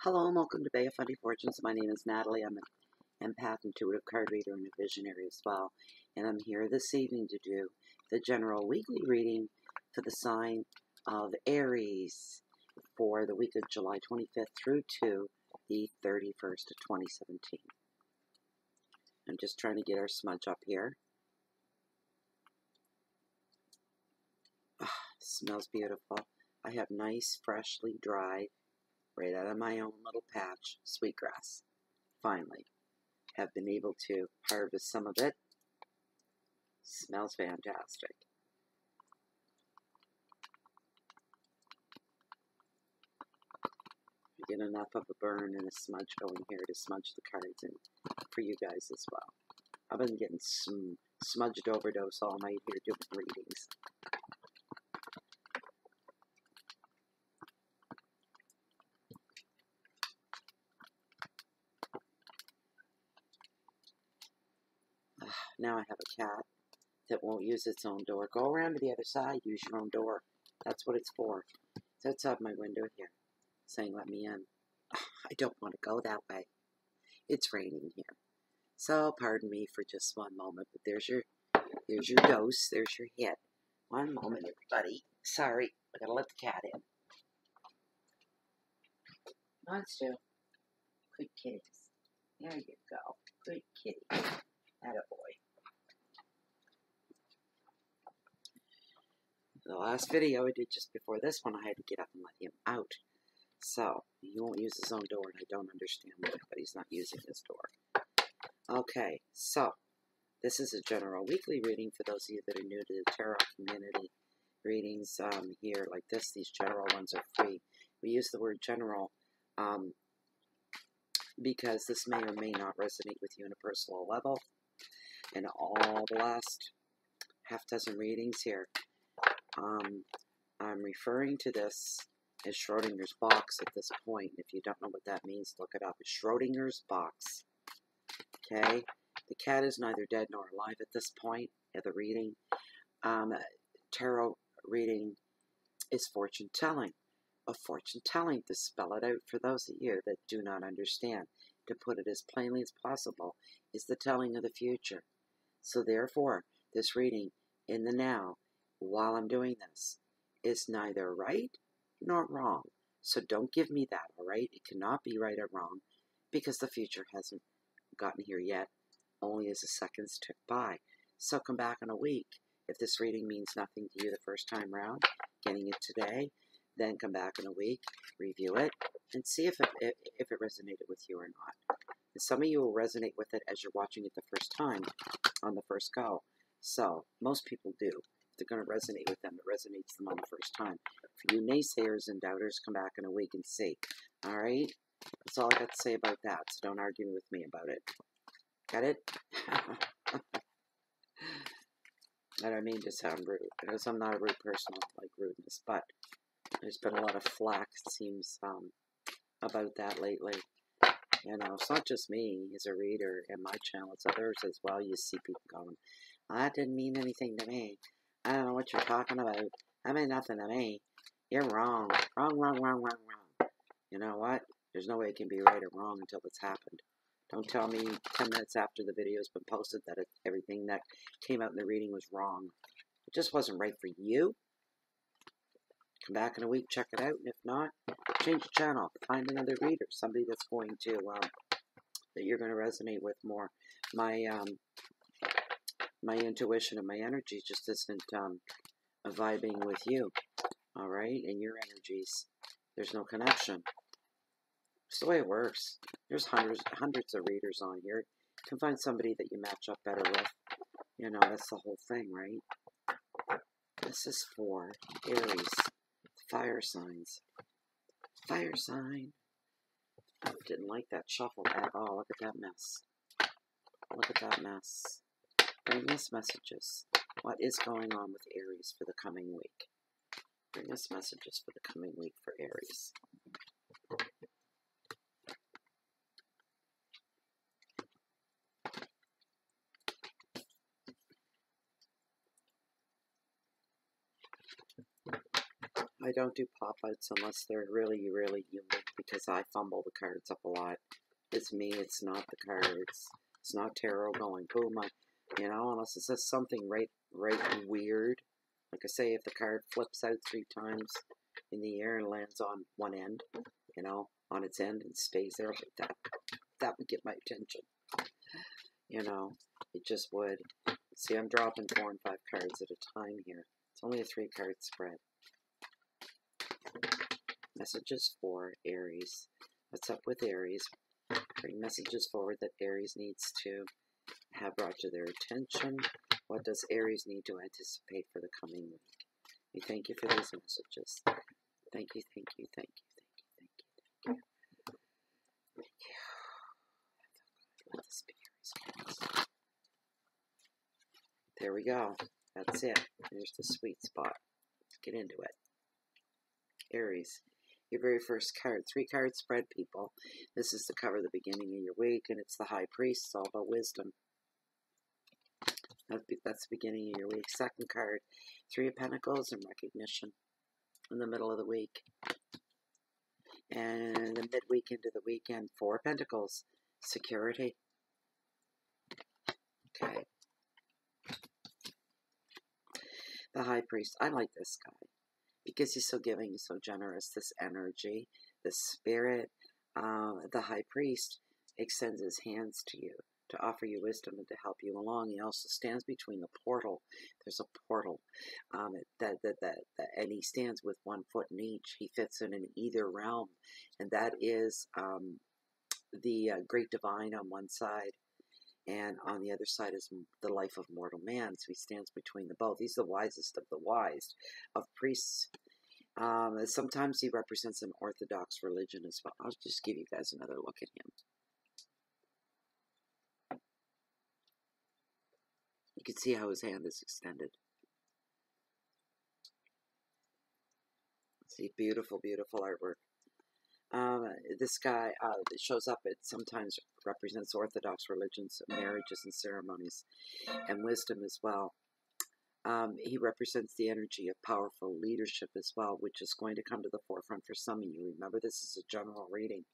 Hello and welcome to Bay of Funny Fortunes. My name is Natalie. I'm an empath, intuitive card reader, and a visionary as well. And I'm here this evening to do the general weekly reading for the sign of Aries for the week of July 25th through to the 31st of 2017. I'm just trying to get our smudge up here. Smells beautiful. I have nice, freshly dried, right out of my own little patch, sweetgrass. Finally, have been able to harvest some of it. Smells fantastic. I get enough of a burn and a smudge going here to smudge the cards and for you guys as well. I've been getting some smudged overdose all night here doing readings. Now I have a cat that won't use its own door. Go around to the other side, use your own door. That's what it's for. So it's out my window here, saying let me in. I don't want to go that way. It's raining here. So pardon me for just one moment, but there's your dose, there's your hit. One moment, everybody. Sorry, I gotta let the cat in. Come on, Stu. Good kitties. There you go. Good kitty. Attaboy. The last video I did just before this one, I had to get up and let him out. So, he won't use his own door, and I don't understand why, but he's not using his door. Okay, so, this is a general weekly reading for those of you that are new to the tarot community. Readings here like this, these general ones are free. We use the word general because this may or may not resonate with you on a personal level. And all the last half dozen readings here, I'm referring to this as Schrodinger's box at this point. If you don't know what that means, look it up. It's Schrodinger's box. Okay? The cat is neither dead nor alive at this point of the reading. Tarot reading is fortune telling. A fortune telling, to spell it out for those of you that do not understand, to put it as plainly as possible, is the telling of the future. So therefore, this reading in the now, while I'm doing this, is neither right nor wrong. So don't give me that, alright? It cannot be right or wrong, because the future hasn't gotten here yet, only as the seconds tick by. So come back in a week. If this reading means nothing to you the first time round, getting it today, then come back in a week, review it, and see if it resonated with you or not. And some of you will resonate with it as you're watching it the first time, on the first go. So, most people do. If they're going to resonate with them, it resonates them on the first time. For you naysayers and doubters, come back in a week and see. Alright? That's all I got to say about that, so don't argue with me about it. Got it? I don't mean to sound rude, because I'm not a rude person, I don't like rudeness, but there's been a lot of flack, it seems, about that lately. You know, it's not just me as a reader and my channel, it's others as well. You see people going, that didn't mean anything to me. I don't know what you're talking about. That meant nothing to me. You're wrong. Wrong, wrong, wrong, wrong, wrong. You know what? There's no way it can be right or wrong until it's happened. Don't tell me 10 minutes after the video's been posted that everything that came out in the reading was wrong. It just wasn't right for you. Come back in a week, check it out, and if not, change the channel. Find another reader, somebody that's going to, that you're going to resonate with more. My intuition and my energy just isn't vibing with you, all right? And your energies, there's no connection. It's the way it works. There's hundreds of readers on here. You can find somebody that you match up better with. You know, that's the whole thing, right? This is for Aries. Fire signs. Fire sign. I didn't like that shuffle at all. Look at that mess. Look at that mess. Bring us messages. What is going on with Aries for the coming week? Bring us messages for the coming week for Aries. I don't do pop-outs unless they're really, really unique, because I fumble the cards up a lot. It's me, it's not the cards. It's not tarot going, boom, you know, unless it says something right weird. Like I say, if the card flips out 3 times in the air and lands on one end, you know, on its end and stays there like that would get my attention. You know, it just would. See, I'm dropping 4 and 5 cards at a time here. It's only a 3-card spread. Messages for Aries. What's up with Aries? Bring messages forward that Aries needs to have brought to their attention. What does Aries need to anticipate for the coming week? We thank you for these messages. Thank you, thank you, thank you, thank you, thank you, thank you. Thank you. Let this be Aries. There we go. That's it. Here's the sweet spot. Let's get into it. Aries. Your very first card. 3-card spread, people. This is to cover the beginning of your week, and it's the High Priest. It's all about wisdom. That's the beginning of your week. Second card. 3 of Pentacles and recognition in the middle of the week. And the midweek into the weekend. 4 of Pentacles. Security. Okay. The High Priest. I like this guy because he's so giving, he's so generous. This energy, the spirit, the High Priest extends his hands to you to offer you wisdom and to help you along. He also stands between the portal. There's a portal, and he stands with 1 foot in each. He fits in either realm, and that is the Great Divine on one side, and on the other side is the life of mortal man. So he stands between the both. He's the wisest of the wise of priests. Sometimes he represents an Orthodox religion as well. I'll just give you guys another look at him. You can see how his hand is extended. See, beautiful, beautiful artwork. This guy that shows up, it sometimes represents Orthodox religions, marriages and ceremonies, and wisdom as well. He represents the energy of powerful leadership as well, which is going to come to the forefront for some of you. Remember, this is a general reading.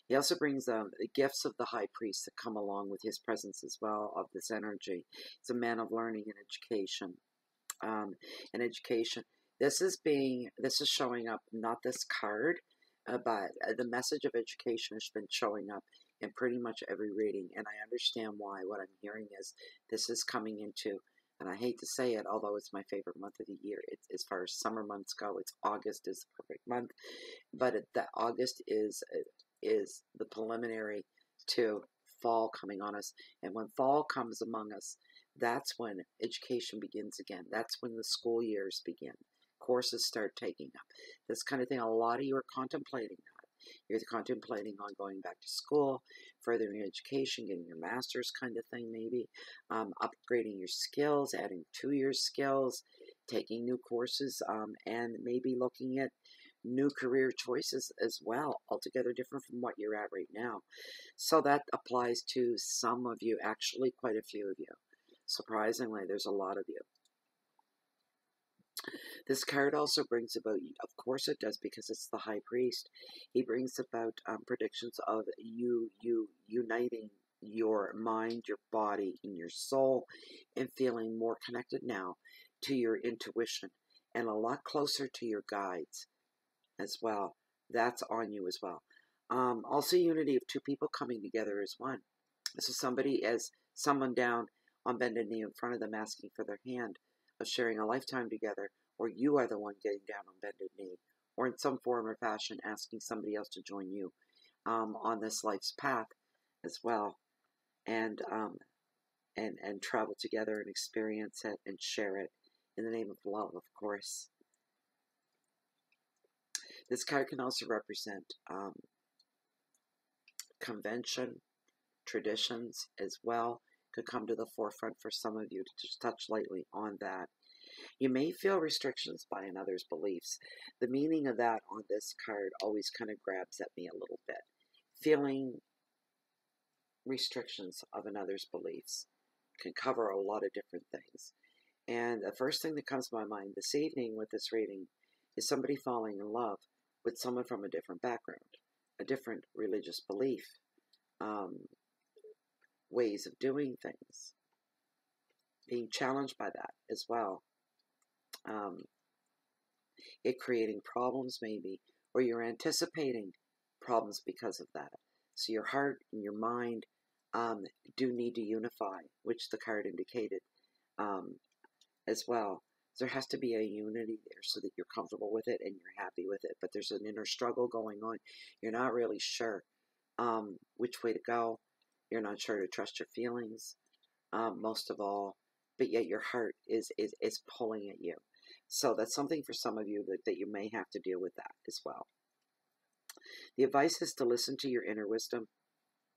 He also brings the gifts of the High Priest that come along with his presence as well, of this energy. He's a man of learning and education. This is showing up, not this card, but the message of education has been showing up in pretty much every reading, and I understand why. What I'm hearing is this is coming into, and I hate to say it, although it's my favorite month of the year. It's, as far as summer months go, it's August is the perfect month, but August is the preliminary to fall coming on us, and when fall comes among us, that's when education begins again. That's when the school years begin. Courses start taking up. This kind of thing, a lot of you are contemplating that. You're contemplating on going back to school, furthering your education, getting your master's kind of thing maybe, upgrading your skills, adding to your skills, taking new courses, and maybe looking at new career choices as well, altogether different from what you're at right now. So that applies to some of you, actually quite a few of you. Surprisingly, there's a lot of you. This card also brings about, of course it does, because it's the High Priest. He brings about predictions of you uniting your mind, your body, and your soul, and feeling more connected now to your intuition and a lot closer to your guides as well. That's on you as well. Also, unity of 2 people coming together as one. So somebody as someone down on bended knee in front of them asking for their hand, of sharing a lifetime together, or you are the one getting down on bended knee, or in some form or fashion asking somebody else to join you on this life's path as well, and travel together and experience it and share it in the name of love, of course. This card can also represent convention, traditions as well, could come to the forefront for some of you to just touch lightly on that. You may feel restrictions by another's beliefs. The meaning of that on this card always kind of grabs at me a little bit. Feeling restrictions of another's beliefs can cover a lot of different things. And the first thing that comes to my mind this evening with this reading is somebody falling in love with someone from a different background, a different religious belief, ways of doing things, being challenged by that as well. It creating problems maybe, or you're anticipating problems because of that. So your heart and your mind do need to unify, which the card indicated as well. There has to be a unity there so that you're comfortable with it and you're happy with it. But there's an inner struggle going on. You're not really sure which way to go. You're not sure to trust your feelings, most of all. But yet your heart is pulling at you. So that's something for some of you that you may have to deal with that as well. The advice is to listen to your inner wisdom.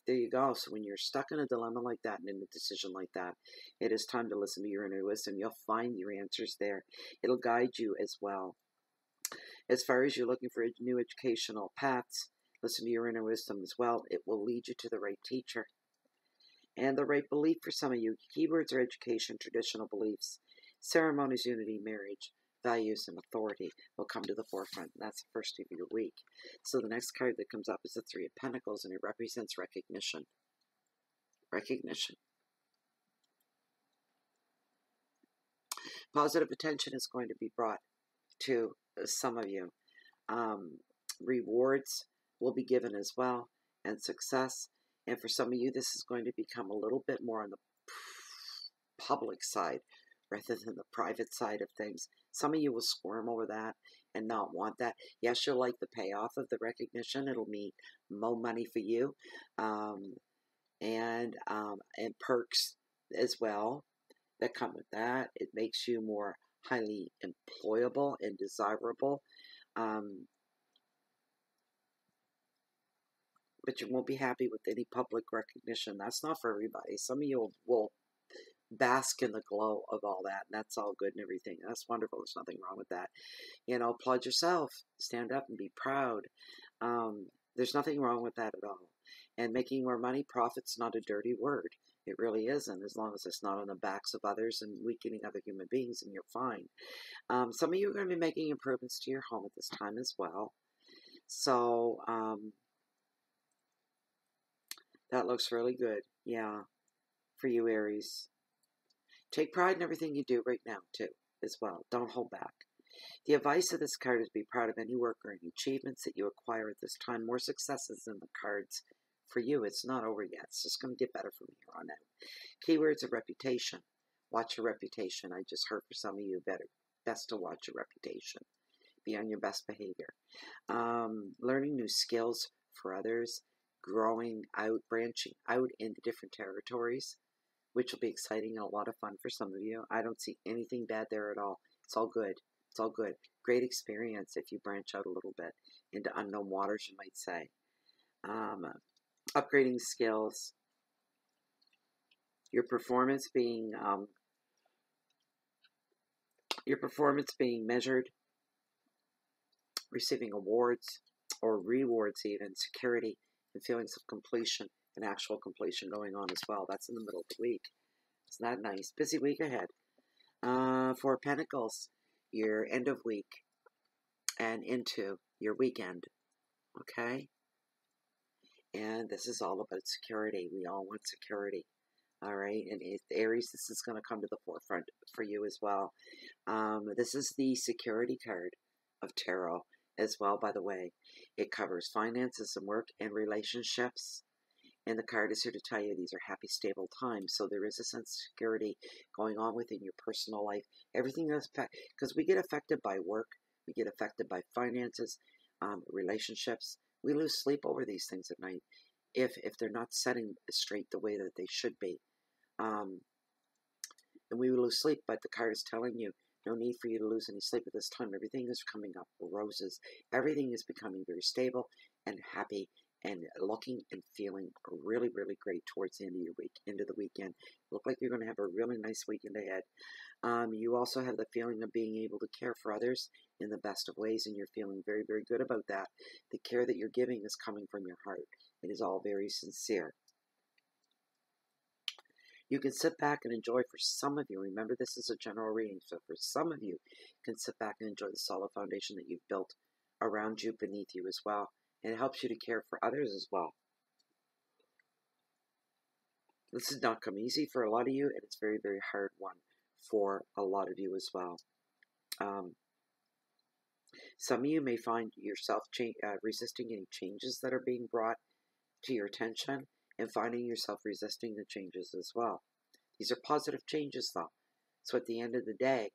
There you go. So when you're stuck in a dilemma like that and in a decision like that, it is time to listen to your inner wisdom. You'll find your answers there. It'll guide you as well. As far as you're looking for new educational paths, listen to your inner wisdom as well. It will lead you to the right teacher and the right belief for some of you. Keywords are education, traditional beliefs, ceremonies, unity, marriage, values, and authority will come to the forefront. That's the first of your week. So the next card that comes up is the Three of Pentacles, and it represents recognition. Recognition. Positive attention is going to be brought to some of you. Rewards will be given as well, and success. And for some of you, this is going to become a little bit more on the public side rather than the private side of things. Some of you will squirm over that and not want that. Yes, you'll like the payoff of the recognition. It'll mean more money for you, and perks as well that come with that. It makes you more highly employable and desirable. But you won't be happy with any public recognition. That's not for everybody. Some of you will bask in the glow of all that, and that's all good and everything. That's wonderful. There's nothing wrong with that. Applaud yourself. Stand up and be proud. There's nothing wrong with that at all. And making more money, profit's not a dirty word. It really isn't, as long as it's not on the backs of others and weakening other human beings, and you're fine. Some of you are going to be making improvements to your home at this time as well. So, that looks really good. Yeah, for you, Aries. Take pride in everything you do right now, too, as well. Don't hold back. The advice of this card is be proud of any work or any achievements that you acquire at this time. More successes in the cards for you. It's not over yet. It's just going to get better from here on out. Keywords of reputation. Watch your reputation. I just heard for some of you best to watch your reputation. Be on your best behavior. Learning new skills for others. Growing out, branching out into different territories, which will be exciting and a lot of fun for some of you. I don't see anything bad there at all. It's all good. It's all good. Great experience if you branch out a little bit into unknown waters, you might say. Upgrading skills. Your performance being measured. Receiving awards or rewards even. Security and feelings of completion and actual completion going on as well. That's in the middle of the week. Isn't that nice? Busy week ahead. Four of Pentacles, your end of week and into your weekend. Okay? And this is all about security. We all want security. All right? And Aries, this is going to come to the forefront for you as well. This is the security card of tarot as well, by the way. It covers finances and work and relationships. And the card is here to tell you these are happy, stable times. So there is a sense of security going on within your personal life. Everything is because we get affected by work. We get affected by finances, relationships. We lose sleep over these things at night if they're not setting straight the way that they should be. And we lose sleep, but the card is telling you no need for you to lose any sleep at this time. Everything is coming up for roses. Everything is becoming very stable and happy and looking and feeling really, really great towards the end of your week, into the weekend. Look like you're going to have a really nice weekend ahead. You also have the feeling of being able to care for others in the best of ways, and you're feeling very, very good about that. The care that you're giving is coming from your heart. It is all very sincere. You can sit back and enjoy. For some of you, remember this is a general reading, so for some of you, you can sit back and enjoy the solid foundation that you've built around you, beneath you as well. And it helps you to care for others as well. This has not come easy for a lot of you, and it's a very, very hard one for a lot of you as well. Some of you may find yourself resisting any changes that are being brought to your attention, and finding yourself resisting the changes as well. These are positive changes, though. So at the end of the day,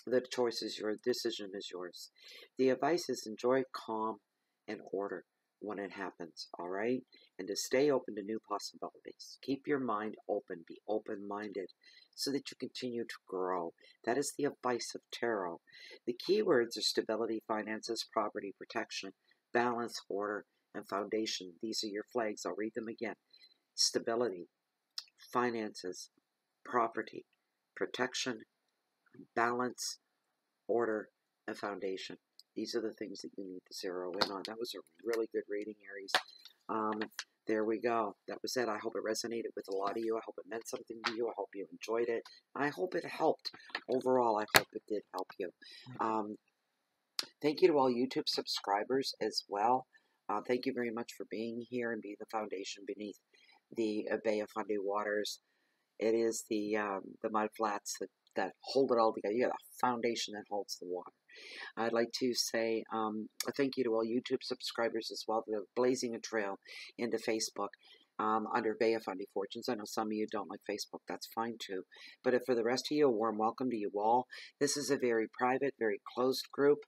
the choice is yours, decision is yours. The advice is enjoy calm and order when it happens, all right? And to stay open to new possibilities. Keep your mind open, be open-minded, so that you continue to grow. That is the advice of tarot. The keywords are stability, finances, property, protection, balance, order, and foundation. These are your flags. I'll read them again. Stability, finances, property, protection, balance, order, and foundation. These are the things that you need to zero in on. That was a really good reading, Aries. There we go. That was it. I hope it resonated with a lot of you. I hope it meant something to you. I hope you enjoyed it. I hope it helped. Overall, I hope it did help you. Thank you to all YouTube subscribers as well. Thank you very much for being here and being the foundation beneath the Bay of Fundy waters. It is the mud flats that hold it all together. You got a foundation that holds the water. I'd like to say thank you to all YouTube subscribers as well. They're blazing a trail into Facebook under Bay of Fundy Fortunes. I know some of you don't like Facebook. That's fine too. But for the rest of you, a warm welcome to you all. This is a very private, very closed group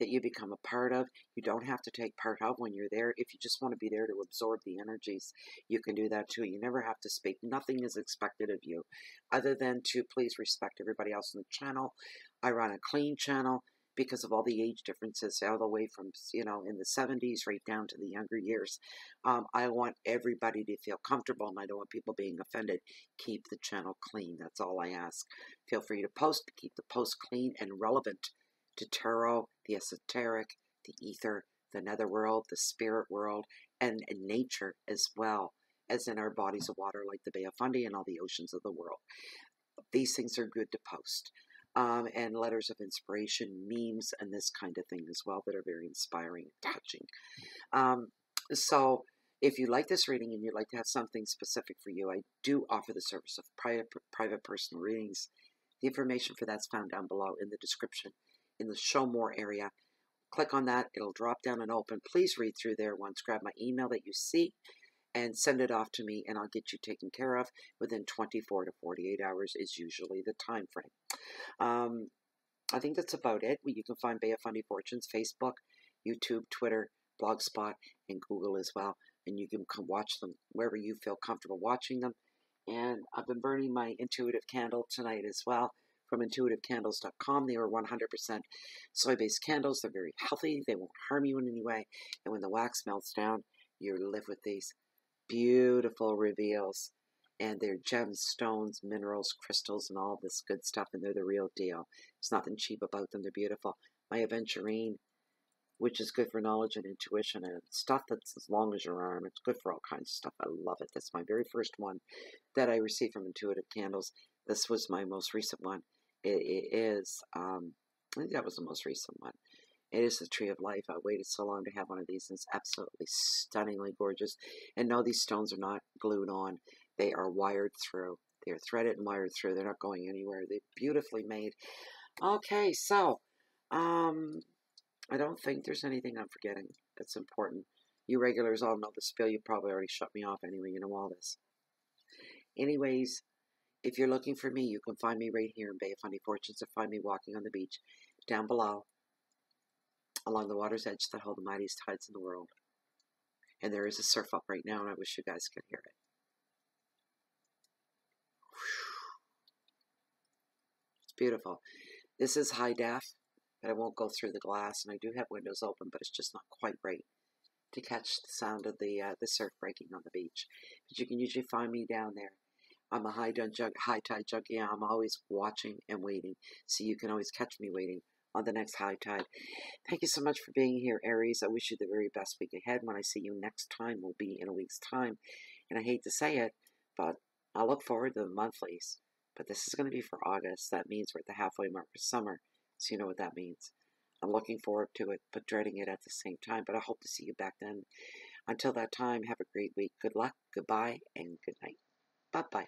that you become a part of. You don't have to take part of when you're there. If you just want to be there to absorb the energies, you can do that too. You never have to speak. Nothing is expected of you other than to please respect everybody else in the channel. I run a clean channel because of all the age differences, all the way from, in the 70s right down to the younger years. I want everybody to feel comfortable, and I don't want people being offended. Keep the channel clean. That's all I ask. Feel free to post. Keep the post clean and relevant to tarot, the esoteric, the ether, the netherworld, the spirit world, and nature as well as in our bodies of water like the Bay of Fundy and all the oceans of the world. These things are good to post. And letters of inspiration, memes, and this kind of thing as well that are very inspiring and touching. So if you like this reading and you'd like to have something specific for you, I do offer the service of private personal readings. The information for that's found down below in the description in the Show More area. Click on that. It'll drop down and open. Please read through there once. Grab my email that you see and send it off to me, and I'll get you taken care of within 24 to 48 hours is usually the time frame. I think that's about it. You can find Bay of Fundy Fortunes, Facebook, YouTube, Twitter, Blogspot, and Google as well. And you can come watch them wherever you feel comfortable watching them. And I've been burning my intuitive candle tonight as well from intuitivecandles.com. They are 100% soy-based candles. They're very healthy. They won't harm you in any way. And when the wax melts down, you live with these beautiful reveals. And they're gems, stones, minerals, crystals, and all this good stuff. And they're the real deal. There's nothing cheap about them. They're beautiful. My aventurine, which is good for knowledge and intuition, and stuff that's as long as your arm. It's good for all kinds of stuff. I love it. That's my very first one that I received from Intuitive Candles. This was my most recent one. It is, I think that was the most recent one. It is the Tree of Life. I waited so long to have one of these, and it's absolutely stunningly gorgeous. And no, these stones are not glued on. They are wired through. They're threaded and wired through. They're not going anywhere. They're beautifully made. Okay, so, I don't think there's anything I'm forgetting that's important. You regulars all know the spiel. You probably already shut me off anyway. You know all this. Anyways, if you're looking for me, you can find me right here in Bay of Fundy Fortunes, or find me walking on the beach down below along the water's edge that hold the mightiest tides in the world. And there is a surf up right now, and I wish you guys could hear it. It's beautiful. This is high def, but I won't go through the glass, and I do have windows open, but it's just not quite right to catch the sound of the surf breaking on the beach. But you can usually find me down there. I'm a high tide junkie. I'm always watching and waiting, so you can always catch me waiting on the next high tide. Thank you so much for being here, Aries. I wish you the very best week ahead. When I see you next time will be in a week's time, and I hate to say it, but I look forward to the monthlies. But this is going to be for August. That means we're at the halfway mark for summer, so you know what that means. I'm looking forward to it, but dreading it at the same time. But I hope to see you back then. Until that time, have a great week. Good luck, goodbye, and good night. Bye-bye.